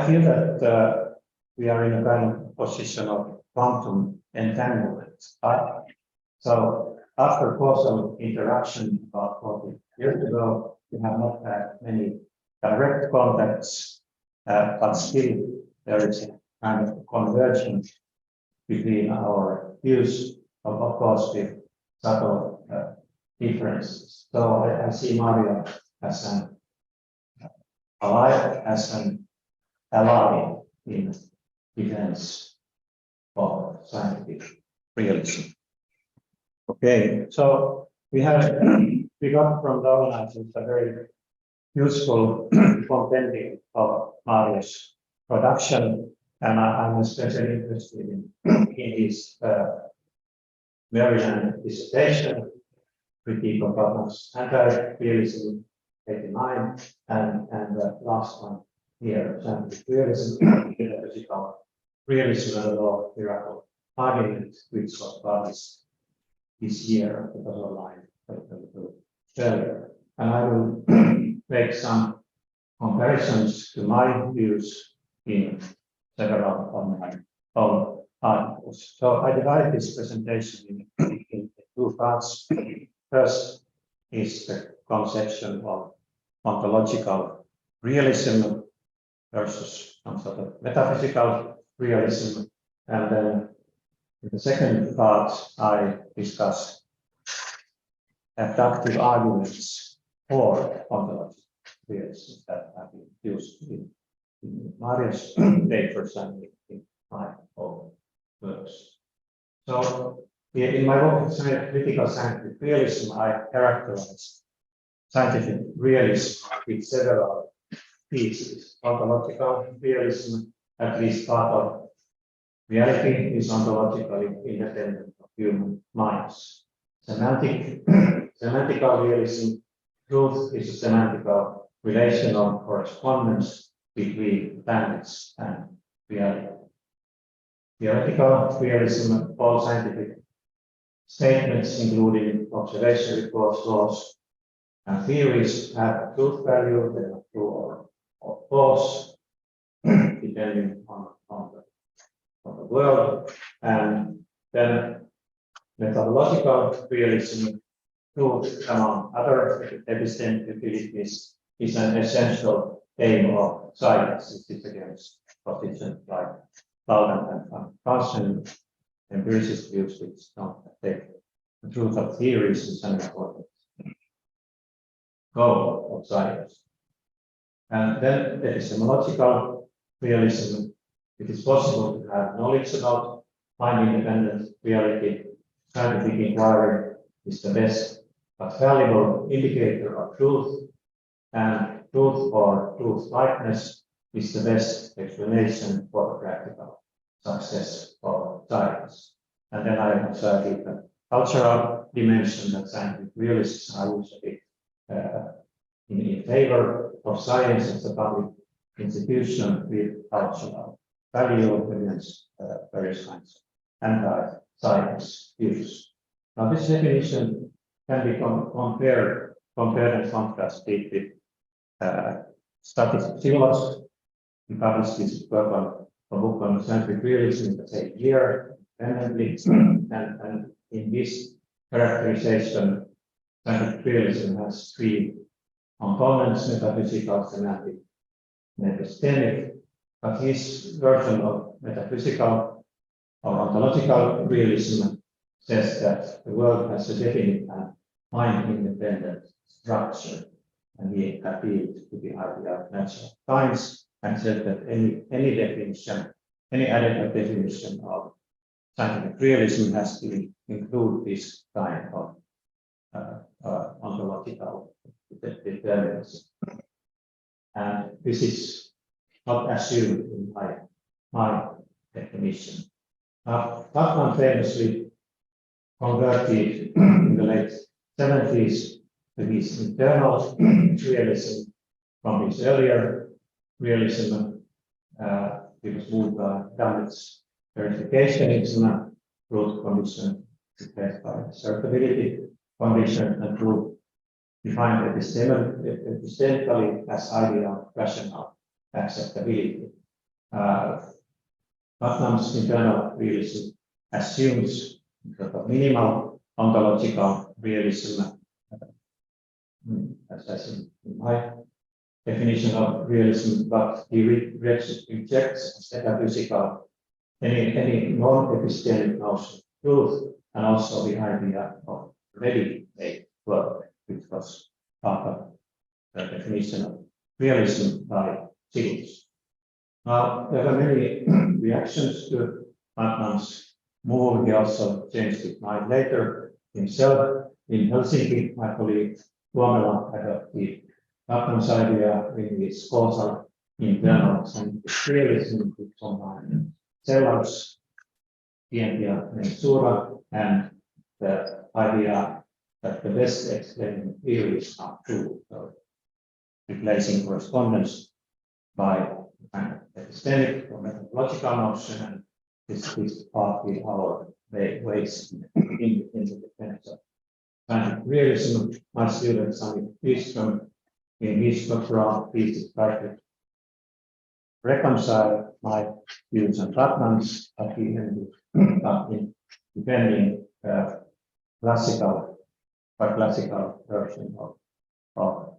I feel that we are in a kind of position of quantum entanglement. So after causal interaction about 40 years ago, we have not had many direct contacts, but still there is a kind of convergence between our views, of course, with subtle differences. So I see Mario as an ally in defense of scientific realism. Okay, so we got from the organizers a very useful compendium of Mario's production, and I'm especially interested in his Maryland dissertation, critique of Butler's anti-realism 89, and the last one here, scientific realism, metaphysical realism and the law of miracle argument, which was published this year, the other line earlier. And I will make some comparisons to my views in several of my own articles. So I divide this presentation in two parts. First is the conception of ontological realism versus some sort of metaphysical realism. And then in the second part, I discuss abductive arguments for ontological realism that have been used in Mario's papers and in my own works. So in my work of critical scientific realism, I characterize scientific realism with several pieces. Ontological realism, at least part of reality, is ontologically independent of human minds. Semantical realism, truth is a semantical relational correspondence between planets and reality. Theoretical realism, all scientific statements, including observation reports, laws, and theories, have truth value. They are true or false, depending on the world. And then methodological realism, truth, among other epistemic is an essential aim of science. It is against positions like Loudon and Carson, empiricist views which don't take the truth of theories is an important goal of science. And then there is epistemological realism. It is possible to have knowledge about mind-independent reality. Scientific inquiry is the best but valuable indicator of truth, and truth or truth-likeness is the best explanation for the practical success of science. And then I observe the cultural dimension that scientific realists are usually in favor of science as a public institution with cultural value against various kinds of anti-science views. Now, this definition can be compared and contrasted with statistics. He published this book on scientific realism in the same year, independently, and in this characterization, scientific realism has three components: metaphysical, semantic, and epistemic. But his version of metaphysical or ontological realism says that the world has a definite and mind-independent structure, and he appealed to the idea of natural science and said that any definition, any adequate definition of scientific realism has to include this kind of ontological determinism. And this is not assumed in my definition. Butler famously converted in the late 70s to his internal realism from his earlier realism. He was moved by Dammit's verificationism, root condition replaced by certainty condition, and proof defined epistemically as idea of rational acceptability. Putnam's internal realism assumes sort of minimal ontological realism, as in my definition of realism, but he rejects metaphysical any non-epistemic notion of truth, and also the idea of ready-made work, which was part of the definition of realism by Simmons. Now, there were many reactions to Putnam's move. He also changed his mind later himself. In Helsinki, I believe Tuomela adopted Putnam's idea in his causal internal scientific realism to combine Sellars, Tientia Mensura, and the idea that the best explaining theories are true, so replacing correspondence by kind of epistemic or methodological notion, and this is partly our ways in the defense of scientific realism. My student Sami Bistrom in his doctoral thesis tried to reconcile my views and Putnam's, but he ended up in defending classical version of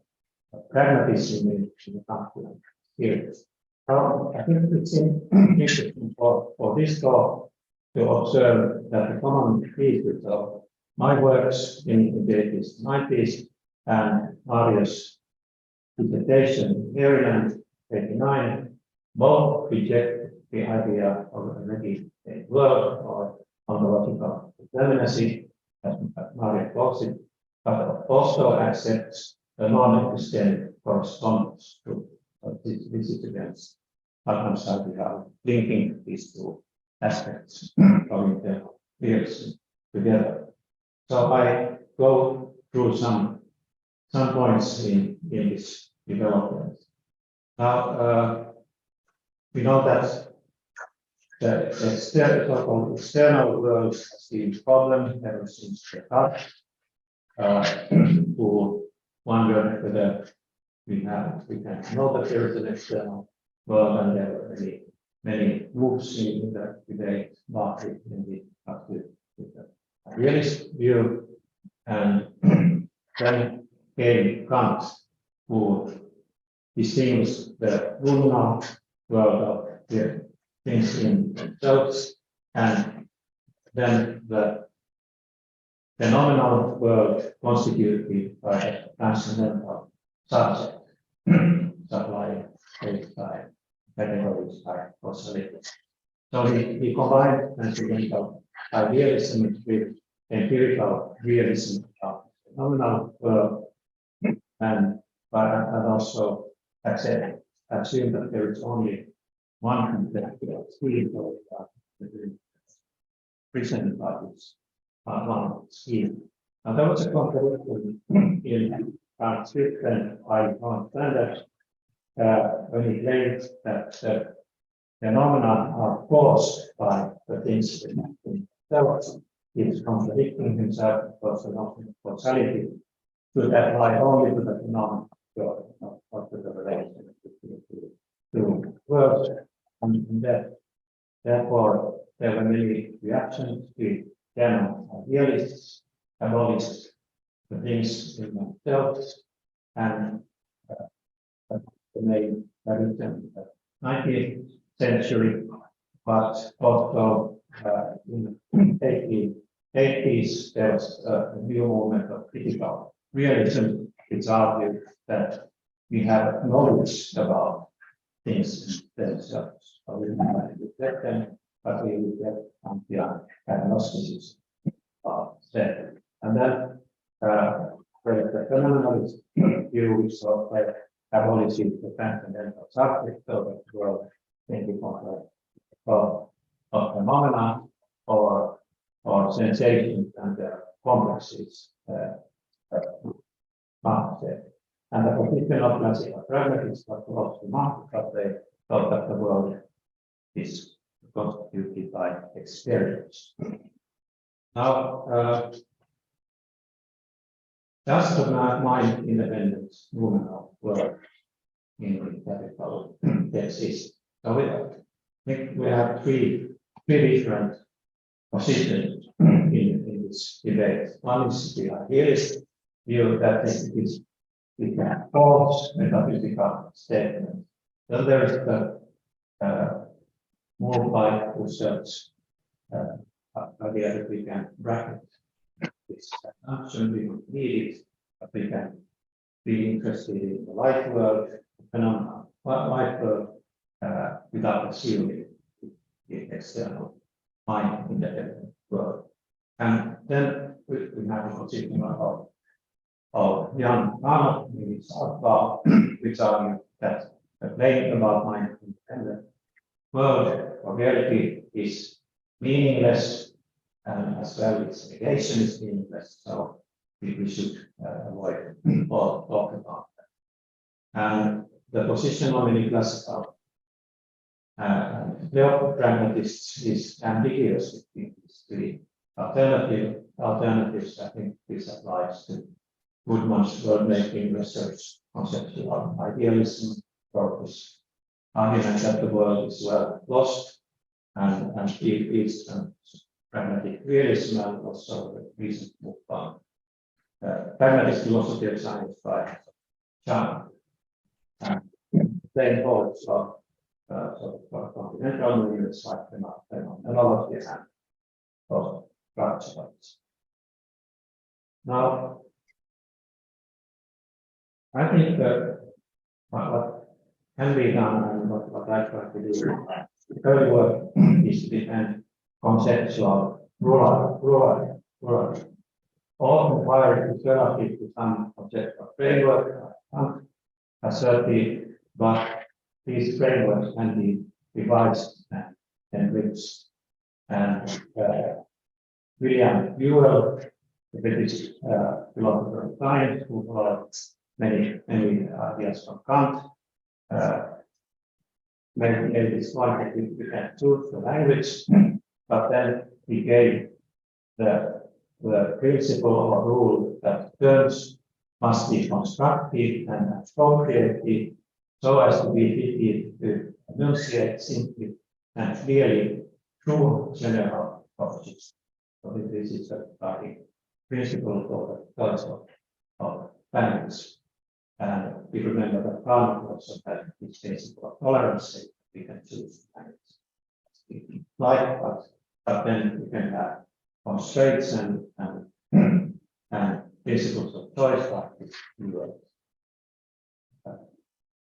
pragmatism in the Kantian theories. I think it's interesting for this talk to observe that the common features of my works in the 80s and 90s and Marius' dissertation in Maryland, 89, both reject the idea of a ready-made world or ontological determinacy, as Maria calls it, but also accepts a non-epistemic correspondence to this is against Putnam's idea of linking these two aspects of internal realism together. So I go through some points in this development. Now, we know that the external world has been a problem ever since Descartes, who wonder whether we can know that there is an external world, and there were many moves in the debate, partly in the realist view, and then came Kant, who distinguished the nominal world of the things in themselves, and then the phenomenal world constituted by a transcendental subject, supplying by categories by causality. So he combined transcendental idealism with empirical realism of the phenomenal world, and also assume that there is only one conceptual scheme presented by this one scheme. Now there was a contradiction in Kant's script, and I understand that when he claimed that the phenomena are caused by the things in themselves, he is contradicting himself because the notion of causality should apply only to the phenomena of the relation between the two worlds, and that therefore there were many reactions to general idealists, abolished the things in themselves, and the main tradition of the 19th century, but also in the 80s there was a new movement of critical realism, which argued that we have knowledge about things themselves. So we have to reject them, but we reject Kantian agnosticism instead. And then the phenomenalist view, which sort of abolishes the transcendental subject of the world in the context of phenomena or sensations and their complexes. And the position of classical pragmatists was also marked, but they thought that the world is constituted by experience. Now, does the mind independence nominal world in capital exist? So think we have three different positions in this debate. One is the idealist view that it is a false metaphysical statement. Then there is the more by research idea that we can bracket this assumption, we don't need it, but we can be interested in the light world, phenomena, light world, without assuming the external mind independent world. And then we have a position of Jan Arnold, which argue that the claim about mind independent world or reality is meaningless, and as well its negation is meaningless, so we should avoid or talk about that. And the position of many classical pragmatists is ambiguous between these three alternatives. I think this applies to Woodman's world-making research, conceptual idealism, purpose, argument that the world is well lost, and Eastern pragmatic realism, and also the recent book on pragmatic philosophy of science by Chan. Then holds of continental movements like phenomenology and structuralism. Now, I think that what can be done and what I try to do the early work is to defend conceptual plurality. All require to relative to some conceptual framework asserted, but these frameworks can be revised and enriched. And William Buell, the British philosopher of science, who followed many ideas from Kant, made this point that we can choose the language, but then he gave the principle or rule that terms must be constructed and appropriated so as to be fitted to enunciate simply and clearly true general propositions. So this is the principle for the choice of language. And we remember that Kant also had this principle of tolerance, that we can choose language. Like, but then we can have constraints and principles of choice like this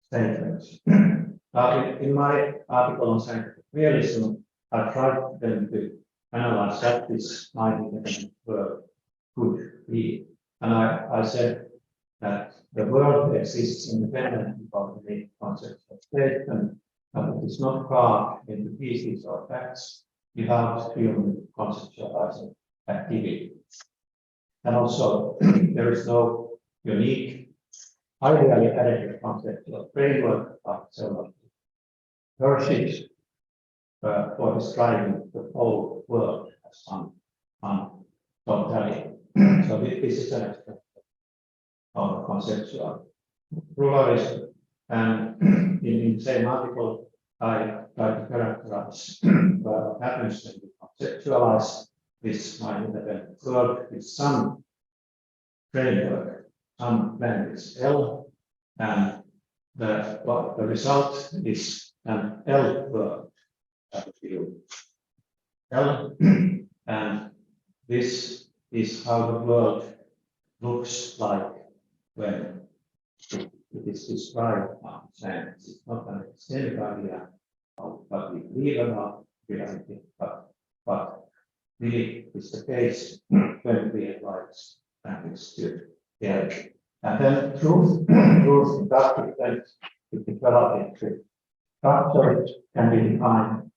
statements. In my article on scientific realism, I tried then to analyze what this mind-independent world could be. And I said that the world exists independently of the concept of state, and it is not carved into pieces or facts without human conceptualizing activity. And also, there is no unique, ideally adequate conceptual framework of several Hershey's for describing the whole world as one totality. So this is an aspect of conceptual pluralism. And in the same article, I try to characterize what happens when we conceptualize this mind-independent world with some framework, some language L, and the result is an L world L, and this is how the world looks like when it is described on science. It's not an extended idea of what we believe about reality, but really is the case when we apply language to reality. And then truth inductive sense is developed into structure can be defined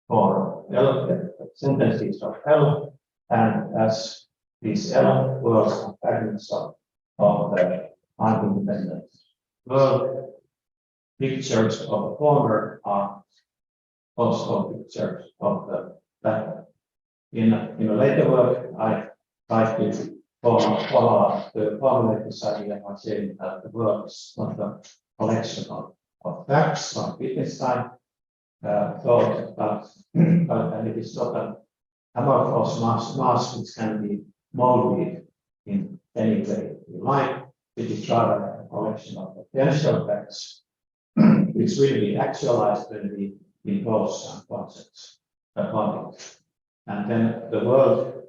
for L sentences of L, and as these L words are fragments of the mind-independent world, pictures of the former are also pictures of the latter. In a later work, I tried to follow the formulated idea by saying that the world is not a collection of facts like Wittgenstein, thought, but it is not an amorphous mass which can be molded in any way you like. It is rather a collection of potential facts which will be actualized when we impose some concepts upon it. And then the world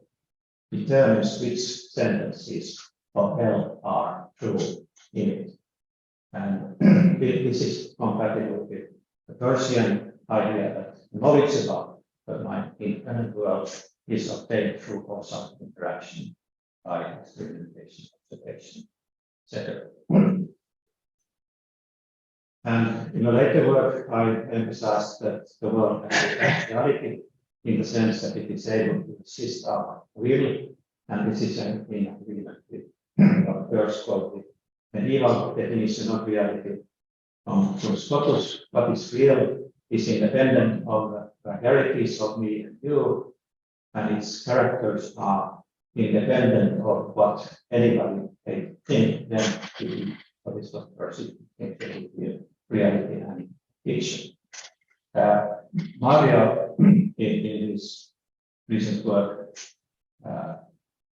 determines which sentences of hell are true in it. And this is compatible with the Persian idea that knowledge about the infinite world is obtained through causal interaction by experimentation, observation, etc. And in a later work, I emphasized that the world has reality in the sense that it is able to exist our will, and this is in agreement with what first called the medieval definition of reality from Scotus. What is real is independent of the vulgarities of me and you, and its characters are independent of what anybody may think them to be. What is what perceived reality and fiction. Mario, in his recent work,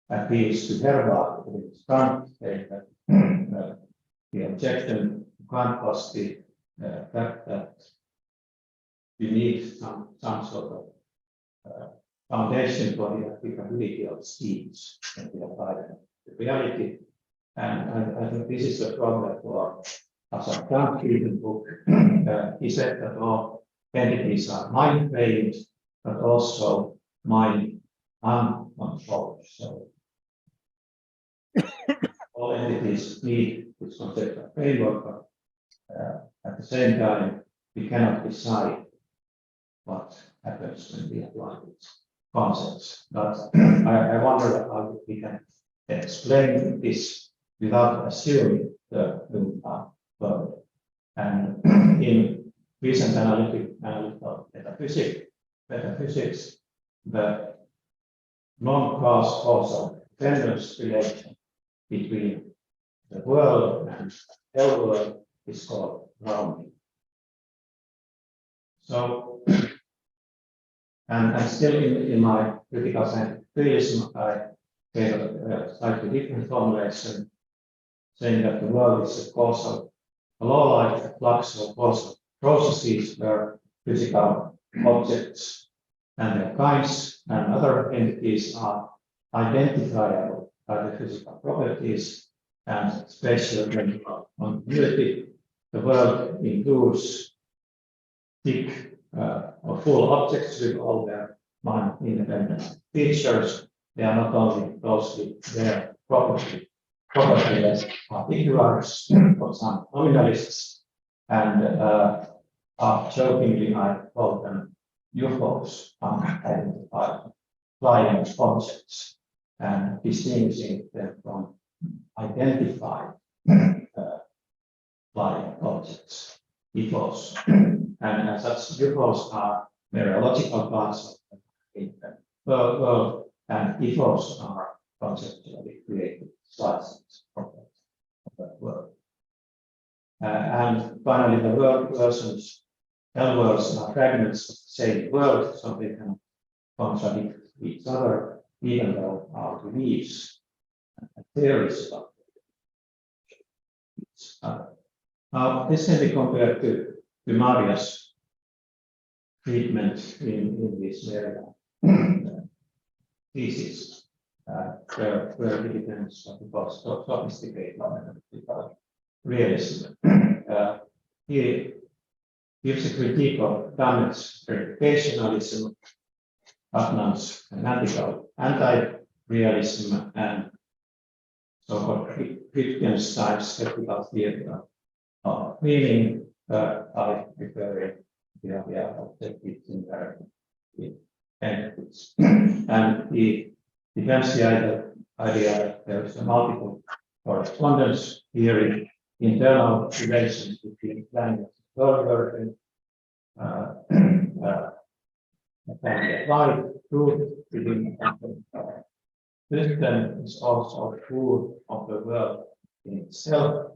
appeals to Herbach with his Kant, saying that the objection to Kant was the fact that you need some sort of foundation for the applicability of schemes when we apply them to reality. And I think this is a problem for a Kant written book. He said that all entities are mind-framed, but also mind uncontrolled. So all entities need this conceptual framework, but at the same time, we cannot decide what happens when we apply these concepts. But I wonder how we can explain this without assuming the world. And in recent analytical metaphysics, the non-causal dependence relation between the world and the hell world is called grounding. So, and still in my critical scientific realism, I gave a slightly different formulation, saying that the world is a law-like flux of causal processes where physical objects and their kinds and other entities are identifiable by the physical properties and spatial continuity. The world includes thick or full objects with all their independent features. They are not only closely their property-less particulars for some nominalists, and jokingly I call them UFOs, unidentified flying objects, and distinguishing them from identified flying objects, UFOs. And as such, UFOs are mereological parts of the world, and UFOs are conceptually created slices of that world. And finally, the world versions, hell worlds are fragments of the same world, so they can contradict each other, even though our beliefs and theories about each other. Now, this can be compared to Maria's treatment in this area thesis, where he depends on the sophisticated analytical realism. He gives a critique of Dammett's verificationalism, Putnam's anti-realism, and so-called Wittgenstein's skeptical theory of meaning. I prefer the idea of its invariant entities. And he defends the idea that there is a multiple correspondence theory, internal relations between language and world version, can be applied truth within the system is also true of the world in itself,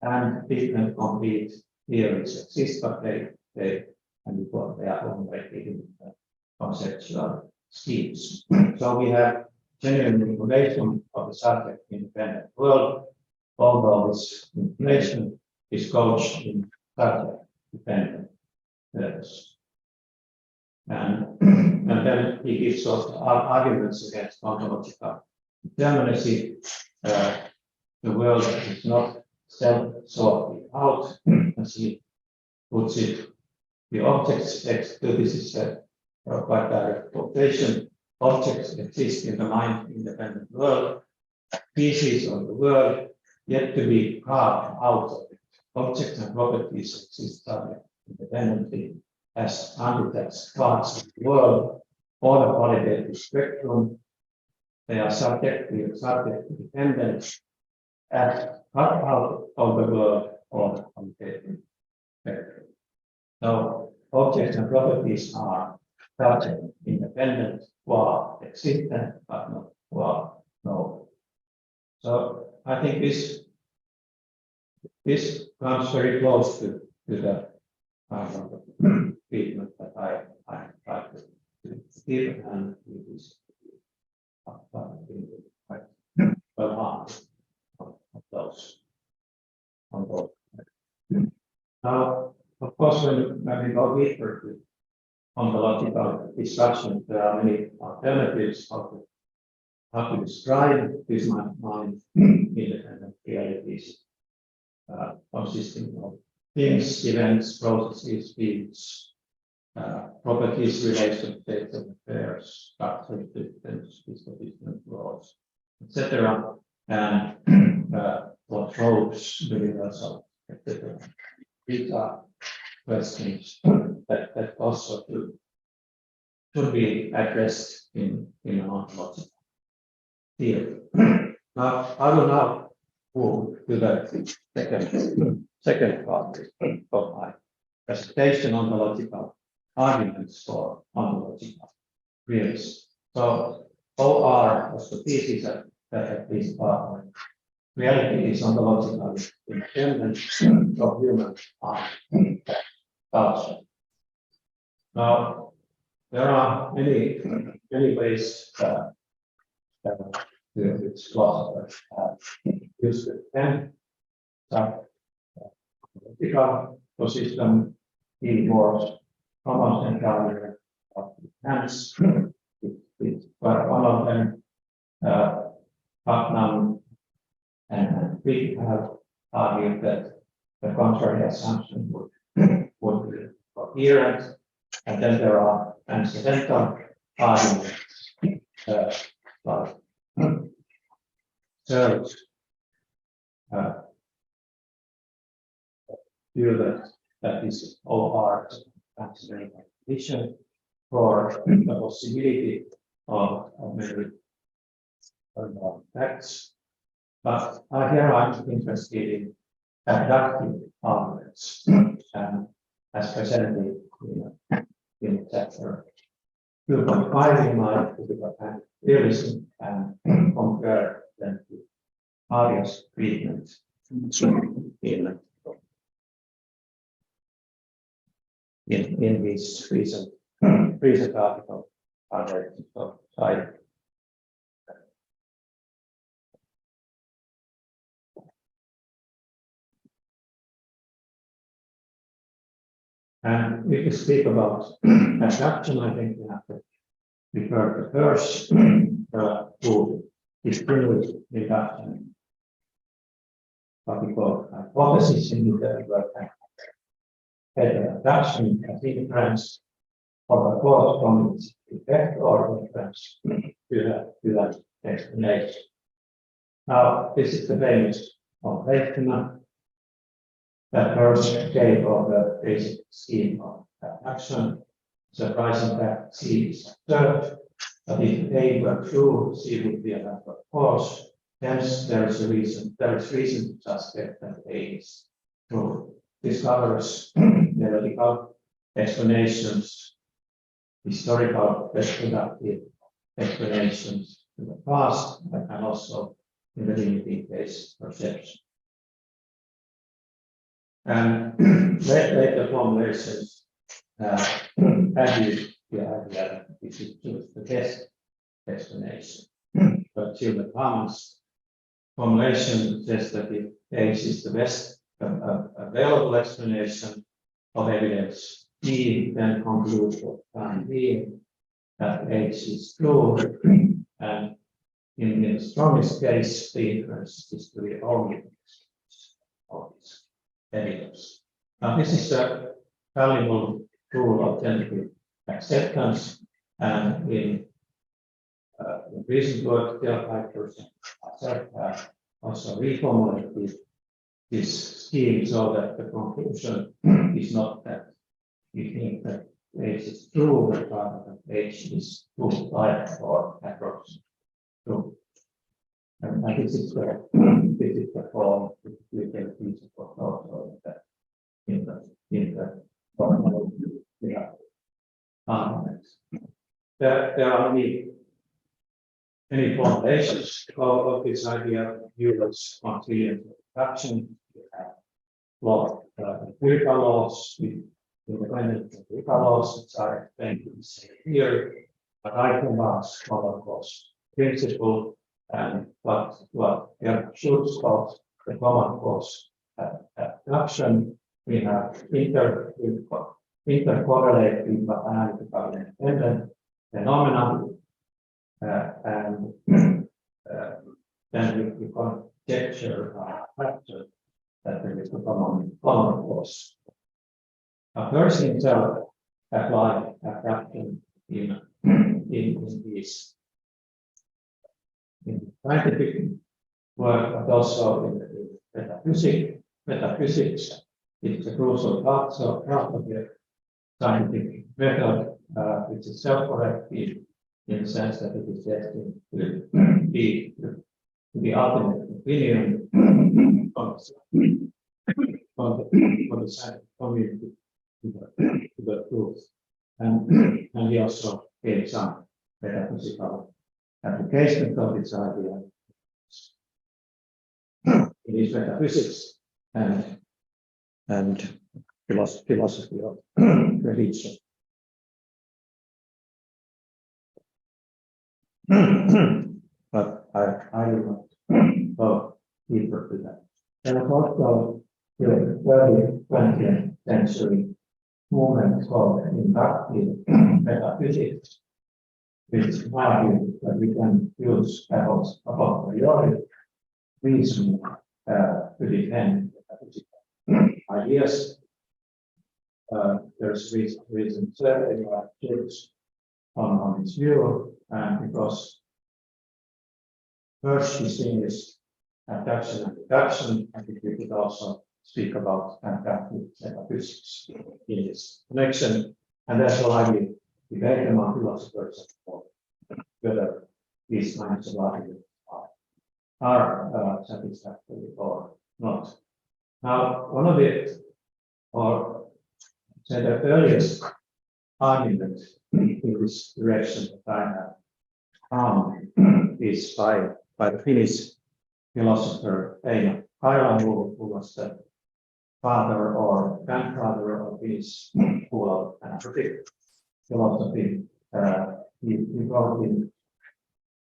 and different complete theories exist, but they and because they are formulated in conceptual schemes. So we have genuine information of the subject-independent world, although this information is couched in subject-dependent terms. And then he gives us arguments against ontological determinacy. The world is not self-sorted out, as he puts it. The objects, this is a quite direct quotation, objects exist in the mind-independent world, pieces of the world yet to be carved out of it. Objects and properties exist independently as undetached parts of the world or the qualitative spectrum. They are subject dependent as cut out of the world or the qualitative spectrum. So objects and properties are subject independent qua existent but not qua known. So I think this comes very close to the kind of treatment that I try to give, and it is quite well harmed of those on both. Now, of course, when we go deeper to ontological discussion, there are many alternatives how to describe these mind-independent realities consisting of things, events, processes, fields, properties, relations, states of affairs, structures, systems, disposition, laws, etc. And what tropes, the universal, etc. These are questions that also should be addressed in an ontological field. Now, I will now move to the second part of my presentation, ontological arguments for ontological realism. So, OR was the thesis that at least part of reality is ontological independent of human culture. Now, there are many ways which philosophers have used it. And some political position involves common encounter of hands. One of them, Putnam and we have argued that the contrary assumption would be coherent, and then there are transcendental arguments like Search view that is OR transcendental vision for the possibility of memory facts. But here I'm interested in abductive arguments, as presented in chapter 2.5 in my realism, and compare them to various treatments in this recent article of side. And if we speak about abduction, I think we have to refer to Hirsch, who distinguished induction, what we call hypothesis in literary abduction as inference of a cause from its effect or inference to that explanation. Now, this is the famous observation that Hirsch gave of the basic scheme of abduction. Surprising that C is observed, but if A were true, C would be a matter of course. Hence, there is reason to suspect that A is true. Discovers theoretical explanations, historical retrospective explanations to the past, and also in the limiting case perception. And later formulations and the idea that we should choose the best explanation. But Gilbert Hammond's formulation says that if H is the best available explanation of evidence E, then conclude for time being that H is true, and in the strongest case, the inference is to the only of this evidence. Now, this is a valuable tool of tentative acceptance, and in recent work, Ilkka have also reformulated this scheme so that the conclusion is not that we think that H is true, but rather that H is true like or approach true. And this is the form we can use for also that in the formal arguments. There are many formulations of this idea. Euler's continuous reduction. We have empirical laws, independent empirical laws, which are explained in the same here. But Reichenbach's Holocaust principle and what Schultz calls the common cause abduction. We have intercorrelating but analytically independent phenomena. And then we conjecture factor that there is a common cause. A person himself applied abduction in these in scientific work, but also in metaphysics. It's a crucial part of the scientific method, which is self-corrective in the sense that it is destined to be the ultimate opinion of the scientific community to the truth. And he also gave some metaphysical application of this idea in his metaphysics and philosophy of religion. But I will not go deeper to that. There was also the early 20th century movement called inductive metaphysics, which argued that we can use a priori reason to defend metaphysical ideas. There's reason certainly like Schultz on its view, because first distinguished abduction and deduction, and we could also speak about abductive metaphysics in this connection, and that's why we debate among philosophers whether these kinds of arguments are satisfactory or not. Now, one of the, or say the earliest argument in this direction that I have found is by the Finnish philosopher Eino Kaila, who was the father or grandfather of this school of anthropic philosophy. He wrote in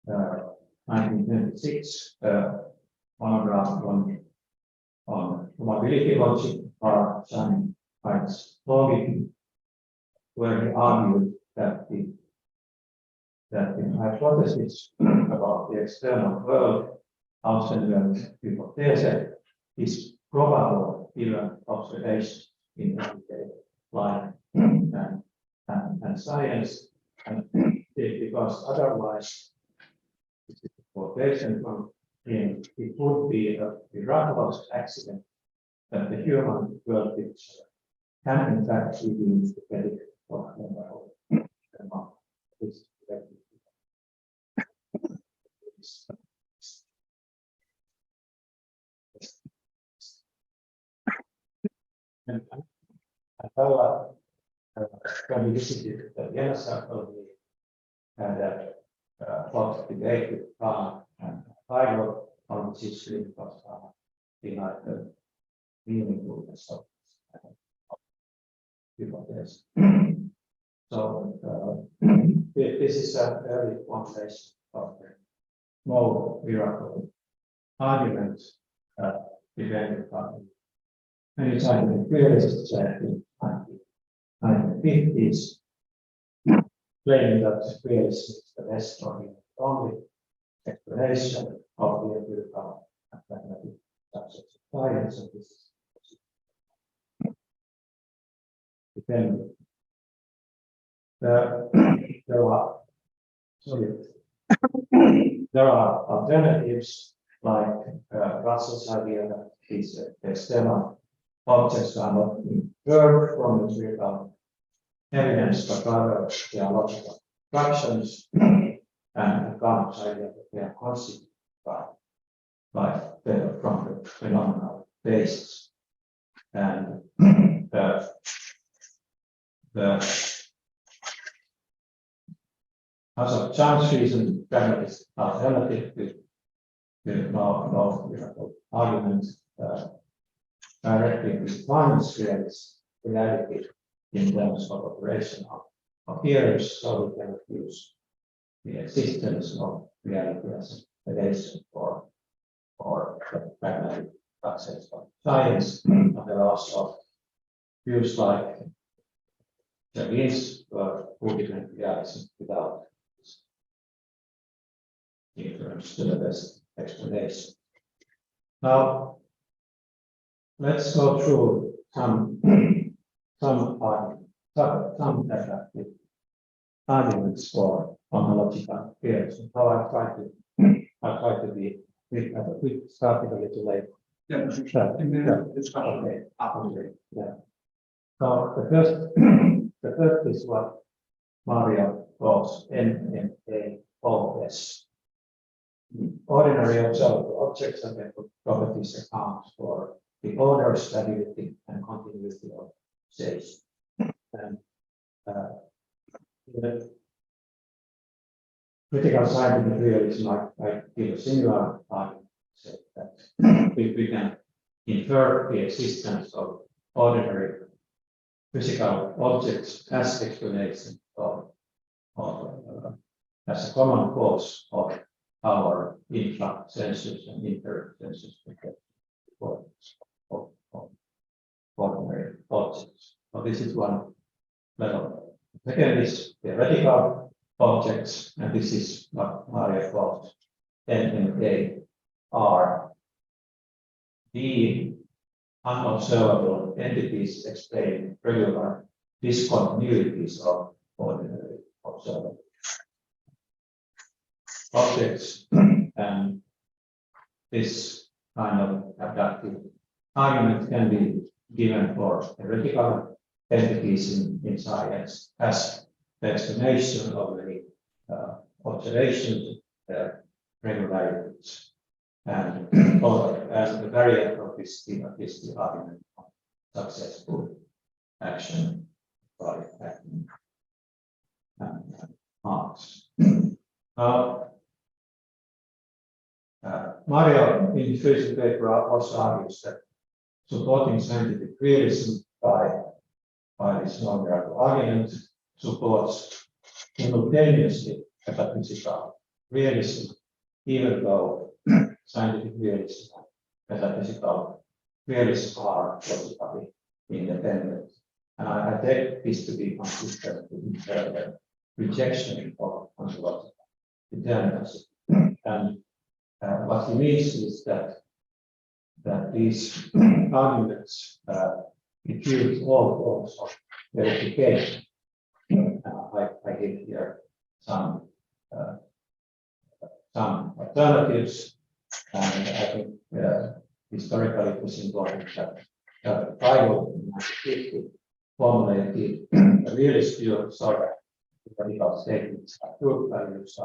1926 monograph on probability logic or some kinds of logic, where he argued that the hypothesis about the external world, Austenberg's hypothesis, is probable given observations in everyday life and science, and because otherwise, this is a quotation from him, it would be a miraculous accident that the human world picture can in fact be used to predict what and I felt when we visited the Vienna Circle, we had a hot debate with Khan and Cairo on this issue because denied the meaningfulness of hypothesis. So this is an early foundation of the more miracle argument presented by many scientific realists in the 1950s, claiming that realism is the best or even the only explanation of the empirical and pragmatic subjects of science. And this is dependent. There are alternatives like Russell's idea that these external objects are not inferred from empirical evidence, but rather they are logical constructions, and Kant's idea that they are constituted from the phenomenal basis. And as a chance reason, pragmatist alternative with no argument directly defines reality in terms of operational appearance, so we cannot use the existence of reality as a relation for the pragmatic access of science. But there are also views like there is two different realities without inference to the best explanation. Now, let's go through some arguments for ontological realism. How I try to be. We started a little late. Yeah, it's okay. Yeah. So the first is what Mario calls NMAOS. Ordinary observable objects and their properties account for the order, stability, and continuity of stage. And the critical scientific realism, I give a similar argument that we can infer the existence of ordinary physical objects as explanation of as a common cause of our intra-senses and inter-senses of ordinary objects. So this is one level. Second is theoretical objects, and this is what Mario calls NMA are the unobservable entities explain regular discontinuities of ordinary observable objects, and this kind of abductive argument can be given for theoretical entities in science as the explanation of the observations, their regularities, and the variant of this theme is the argument of successful action by acting marks. Mario, in his recent paper, also argues that supporting scientific realism by this non-miracle argument supports simultaneously metaphysical realism, even though scientific realism and metaphysical realism are logically independent. And I take this to be consistent with the rejection of ontological determinism. And what he means is that these arguments refute all forms of verification. I give here some alternatives, and I think historically it was important that Bible in 1950 formulated a realist view so that theoretical statements are truth values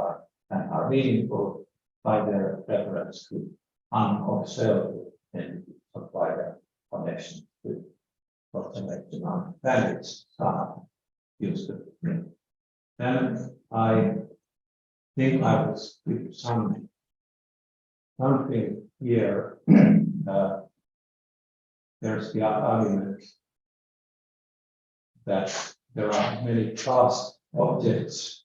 and are meaningful by their reference to unobservable entities or by their connection to observational values used to bring. Then I think I will skip something here. There's the argument that there are many past objects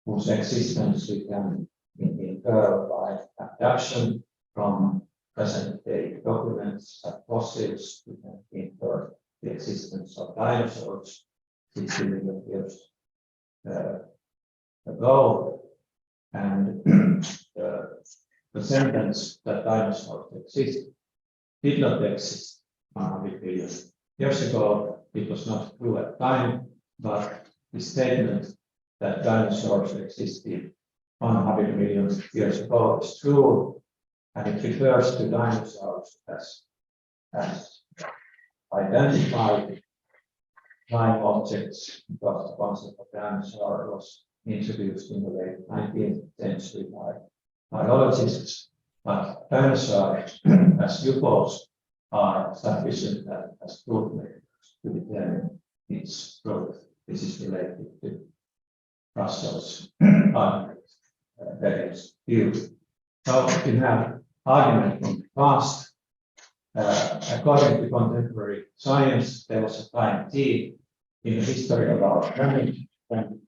whose existence we can infer by abduction from present-day documents and fossils. We can infer the existence of dinosaurs 60 million years ago, and the sentence that dinosaurs exist did not exist 100 billion years ago. It was not true at the time, but the statement that dinosaurs existed 100 million years ago is true, and it refers to dinosaurs as identified live objects, because the concept of dinosaur was introduced in the late 19th century by biologists. But dinosaurs, as UFOs, are sufficient as proof makers to determine its growth. This is related to Russell's argument, various views. So we have argument from the past. According to contemporary science, there was a time T in the history of our planet when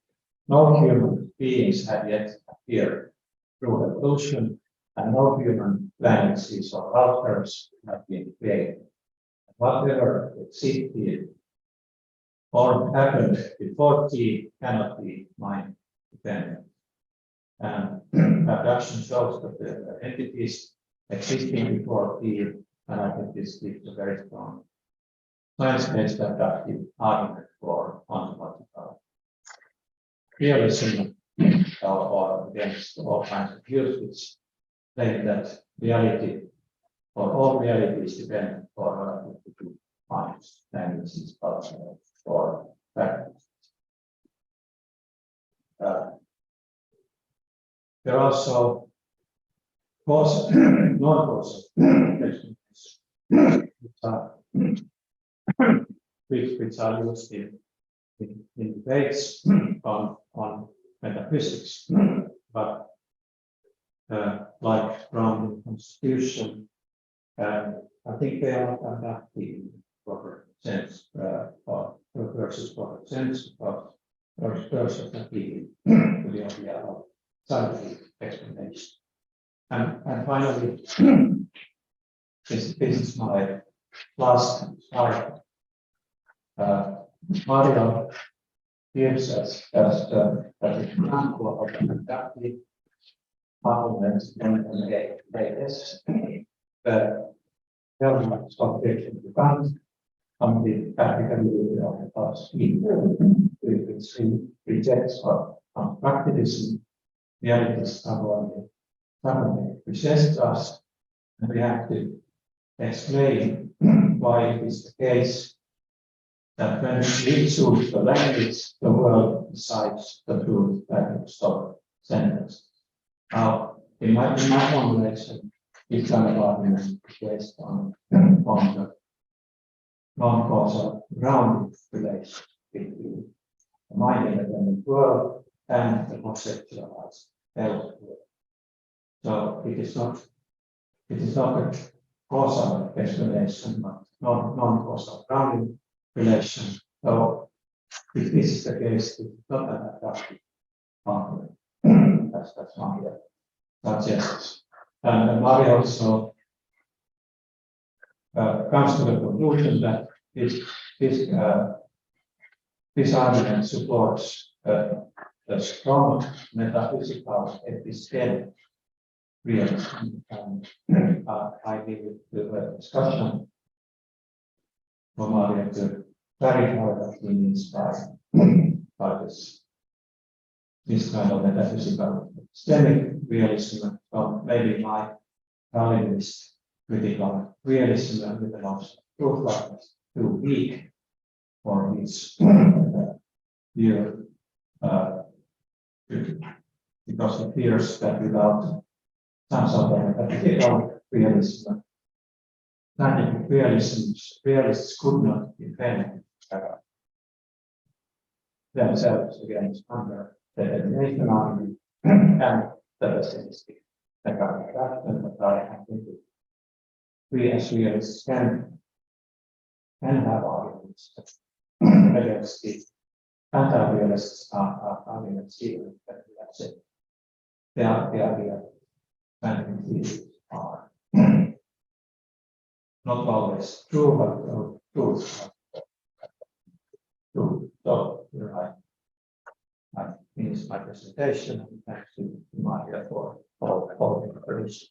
no human beings had yet appeared through evolution, and no human planets or alters have been created. Whatever existed or happened before T cannot be mind dependent. And abduction shows that there are entities existing before T, and I think this gives a very strong science-based abductive argument for ontological realism or against all kinds of views which claim that reality or all reality is dependent for relative to minds, languages, culture, or factors. There are also non-causal explanations which are used in debates on metaphysics, but like grounding constitution, I think they are adaptive in proper sense, or versus proper sense, but versus appealing to the idea of scientific explanation. And finally, this is my last slide. Mario gives us as an example of an adaptive argument in AS. The government objection to Kant on the practicability of the past which rejects constructivism. Realities suddenly resist us, and we have to explain why it is the case that when we choose the language, the world decides the truth and stop sentence. Now, in my formulation, this kind of argument is based on the non-causal grounded relation between the mind-independent world and the conceptualized else world. So it is not a causal explanation, but non-causal grounding relation. So if this is the case, it's not an adaptive argument. That's Maria suggests. And Maria also comes to the conclusion that this argument supports a strong metaphysical epistemic realism. And I leave it to a discussion for Maria to clarify what he means by this kind of metaphysical epistemic realism. So maybe my Darwinist critical realism with the notion of truth is too weak for his view, because it appears that without some sort of metaphysical realism, scientific realists could not defend themselves against under the determination argument and the pessimistic economic action that I think we as realists can have arguments against the anti-realists are against even that we have said. The idea scientific theories are not always true, but truths are true. So you're right. I finished my presentation and thanks to Maria for all the information.